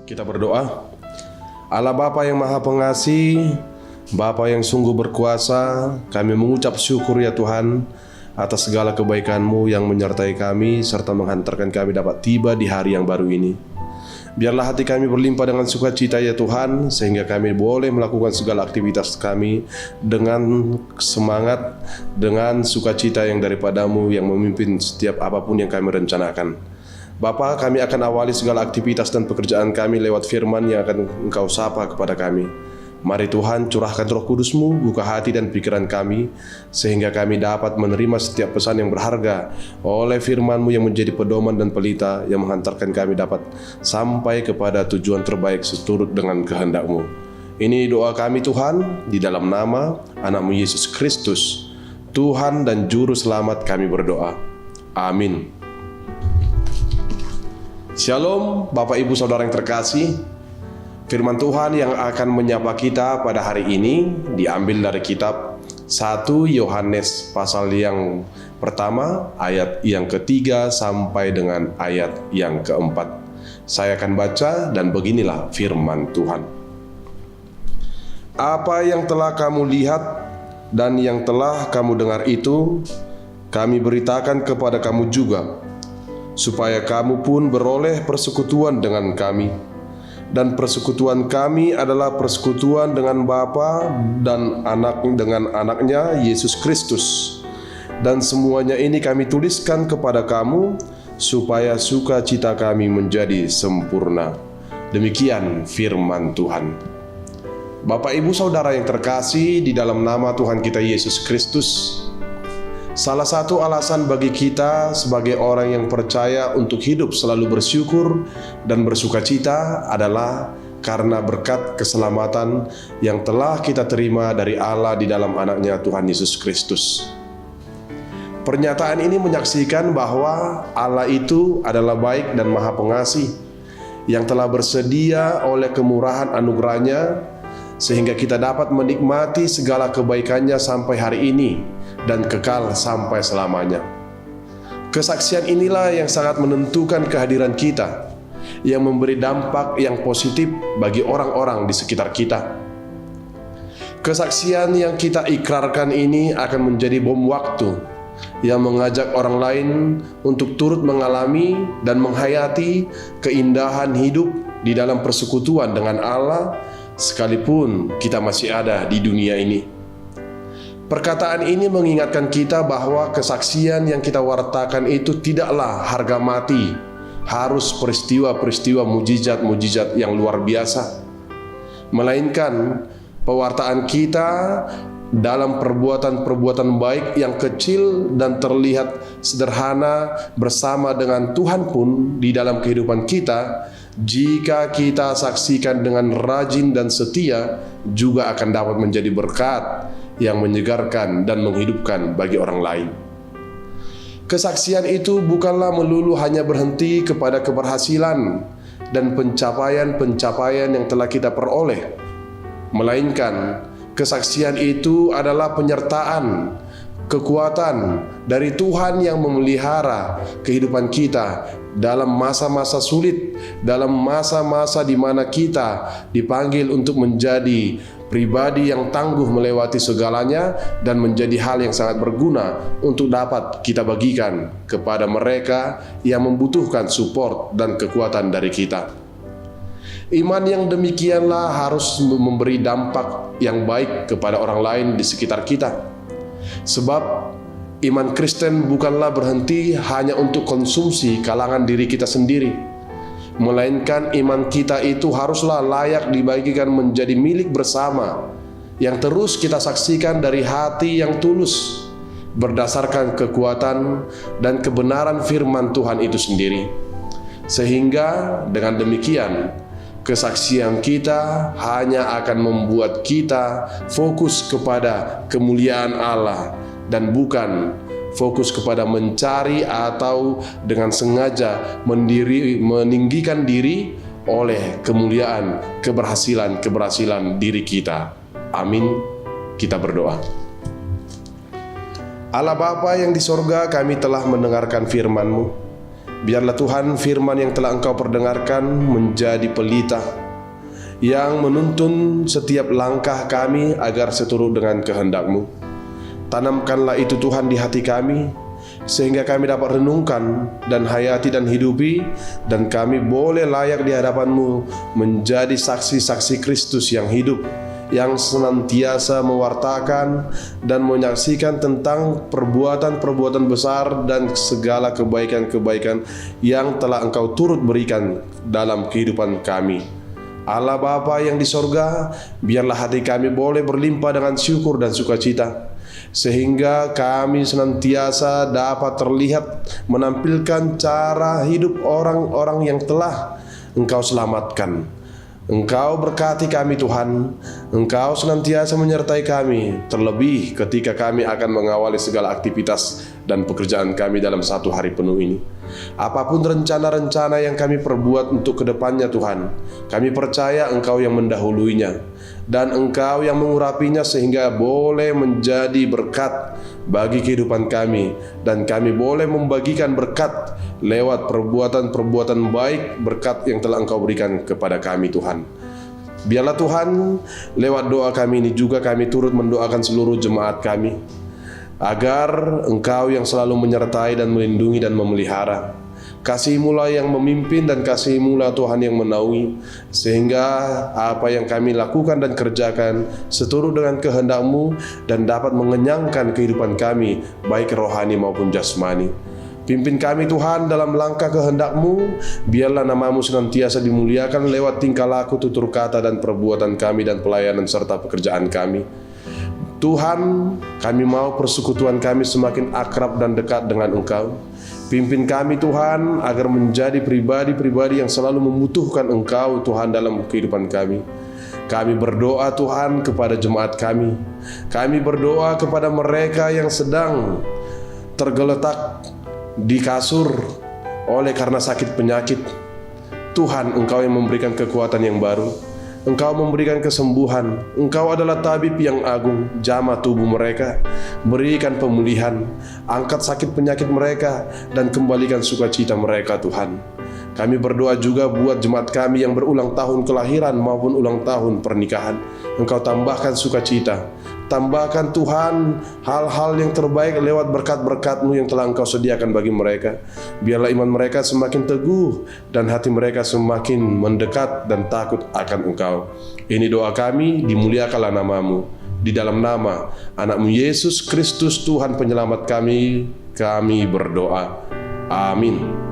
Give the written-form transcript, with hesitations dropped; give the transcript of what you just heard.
Kita berdoa. Allah Bapa yang Maha Pengasih, Bapa yang sungguh berkuasa, kami mengucap syukur ya Tuhan atas segala kebaikan-Mu yang menyertai kami serta menghantarkan kami dapat tiba di hari yang baru ini. Biarlah hati kami berlimpah dengan sukacita ya Tuhan, sehingga kami boleh melakukan segala aktivitas kami dengan semangat, dengan sukacita yang daripada-Mu yang memimpin setiap apapun yang kami rencanakan. Bapa, kami akan awali segala aktivitas dan pekerjaan kami lewat firman yang akan Engkau sapa kepada kami. Mari Tuhan, curahkan Roh Kudus-Mu, buka hati dan pikiran kami, sehingga kami dapat menerima setiap pesan yang berharga oleh firman-Mu yang menjadi pedoman dan pelita yang menghantarkan kami dapat sampai kepada tujuan terbaik seturut dengan kehendak-Mu. Ini doa kami Tuhan, di dalam nama anak-Mu Yesus Kristus, Tuhan dan Juru Selamat kami berdoa. Amin. Shalom Bapak Ibu Saudara yang terkasih. Firman Tuhan yang akan menyapa kita pada hari ini diambil dari kitab 1 Yohanes pasal yang pertama ayat yang ketiga sampai dengan ayat yang keempat. Saya akan baca dan beginilah firman Tuhan. Apa yang telah kamu lihat dan yang telah kamu dengar itu kami beritakan kepada kamu juga, supaya kamu pun beroleh persekutuan dengan kami. Dan persekutuan kami adalah persekutuan dengan Bapa dan Anak dengan Anaknya Yesus Kristus. Dan semuanya ini kami tuliskan kepada kamu, supaya sukacita kami menjadi sempurna. Demikian firman Tuhan. Bapak Ibu Saudara yang terkasih, di dalam nama Tuhan kita Yesus Kristus, salah satu alasan bagi kita sebagai orang yang percaya untuk hidup selalu bersyukur dan bersukacita adalah karena berkat keselamatan yang telah kita terima dari Allah di dalam Anaknya Tuhan Yesus Kristus. Pernyataan ini menyaksikan bahwa Allah itu adalah baik dan Maha Pengasih yang telah bersedia oleh kemurahan anugerahnya sehingga kita dapat menikmati segala kebaikannya sampai hari ini dan kekal sampai selamanya. Kesaksian inilah yang sangat menentukan kehadiran kita, yang memberi dampak yang positif bagi orang-orang di sekitar kita. Kesaksian yang kita ikrarkan ini akan menjadi bom waktu yang mengajak orang lain untuk turut mengalami dan menghayati keindahan hidup di dalam persekutuan dengan Allah, sekalipun kita masih ada di dunia ini. Perkataan ini mengingatkan kita bahwa kesaksian yang kita wartakan itu tidaklah harga mati, harus peristiwa-peristiwa mujizat-mujizat yang luar biasa, melainkan pewartaan kita dalam perbuatan-perbuatan baik yang kecil dan terlihat sederhana bersama dengan Tuhan pun di dalam kehidupan kita, jika kita saksikan dengan rajin dan setia, juga akan dapat menjadi berkat yang menyegarkan dan menghidupkan bagi orang lain. Kesaksian itu bukanlah melulu hanya berhenti kepada keberhasilan dan pencapaian-pencapaian yang telah kita peroleh, melainkan kesaksian itu adalah penyertaan, kekuatan dari Tuhan yang memelihara kehidupan kita dalam masa-masa sulit, dalam masa-masa di mana kita dipanggil untuk menjadi pribadi yang tangguh melewati segalanya dan menjadi hal yang sangat berguna untuk dapat kita bagikan kepada mereka yang membutuhkan support dan kekuatan dari kita. Iman yang demikianlah harus memberi dampak yang baik kepada orang lain di sekitar kita. Sebab iman Kristen bukanlah berhenti hanya untuk konsumsi kalangan diri kita sendiri, melainkan iman kita itu haruslah layak dibagikan menjadi milik bersama, yang terus kita saksikan dari hati yang tulus, berdasarkan kekuatan dan kebenaran firman Tuhan itu sendiri. Sehingga dengan demikian, kesaksian kita hanya akan membuat kita fokus kepada kemuliaan Allah dan bukan fokus kepada mencari atau dengan sengaja meninggikan diri oleh kemuliaan, keberhasilan diri kita. Amin. Kita berdoa. Allah Bapa yang di sorga, kami telah mendengarkan firman-Mu. Biarlah Tuhan firman yang telah Engkau perdengarkan menjadi pelita yang menuntun setiap langkah kami agar seturut dengan kehendak-Mu. Tanamkanlah itu Tuhan di hati kami, sehingga kami dapat renungkan dan hayati dan hidupi, dan kami boleh layak di hadapan-Mu menjadi saksi-saksi Kristus yang hidup, yang senantiasa mewartakan dan menyaksikan tentang perbuatan-perbuatan besar dan segala kebaikan-kebaikan yang telah Engkau turut berikan dalam kehidupan kami. Allah Bapa yang di sorga, biarlah hati kami boleh berlimpah dengan syukur dan sukacita, sehingga kami senantiasa dapat terlihat menampilkan cara hidup orang-orang yang telah Engkau selamatkan. Engkau berkati kami Tuhan, Engkau senantiasa menyertai kami, terlebih ketika kami akan mengawali segala aktivitas dan pekerjaan kami dalam satu hari penuh ini. Apapun rencana-rencana yang kami perbuat untuk kedepannya Tuhan, kami percaya Engkau yang mendahuluinya, dan Engkau yang mengurapinya sehingga boleh menjadi berkat bagi kehidupan kami, dan kami boleh membagikan berkat lewat perbuatan-perbuatan baik, berkat yang telah Engkau berikan kepada kami Tuhan. Biarlah Tuhan, lewat doa kami ini juga kami turut mendoakan seluruh jemaat kami, agar Engkau yang selalu menyertai dan melindungi dan memelihara. Kasih-Mu lah yang memimpin dan Kasih-Mu lah Tuhan yang menaungi, sehingga apa yang kami lakukan dan kerjakan seturut dengan kehendak-Mu dan dapat mengenyangkan kehidupan kami, baik rohani maupun jasmani. Pimpin kami Tuhan dalam langkah kehendak-Mu, biarlah nama-Mu senantiasa dimuliakan lewat tingkah laku, tutur kata, dan perbuatan kami dan pelayanan serta pekerjaan kami. Tuhan, kami mau persekutuan kami semakin akrab dan dekat dengan Engkau. Pimpin kami Tuhan agar menjadi pribadi-pribadi yang selalu membutuhkan Engkau Tuhan dalam kehidupan kami. Kami berdoa Tuhan kepada jemaat kami. Kami berdoa kepada mereka yang sedang tergeletak di kasur oleh karena sakit penyakit. Tuhan, Engkau yang memberikan kekuatan yang baru, Engkau memberikan kesembuhan. Engkau adalah tabib yang agung. Jamah tubuh mereka, berikan pemulihan, angkat sakit penyakit mereka, dan kembalikan sukacita mereka Tuhan. Kami berdoa juga buat jemaat kami yang berulang tahun kelahiran maupun ulang tahun pernikahan. Engkau tambahkan sukacita, tambahkan Tuhan hal-hal yang terbaik lewat berkat-berkat-Mu yang telah Engkau sediakan bagi mereka. Biarlah iman mereka semakin teguh dan hati mereka semakin mendekat dan takut akan Engkau. Ini doa kami, dimuliakanlah nama-Mu. Di dalam nama anak-Mu Yesus Kristus Tuhan Penyelamat kami berdoa. Amin.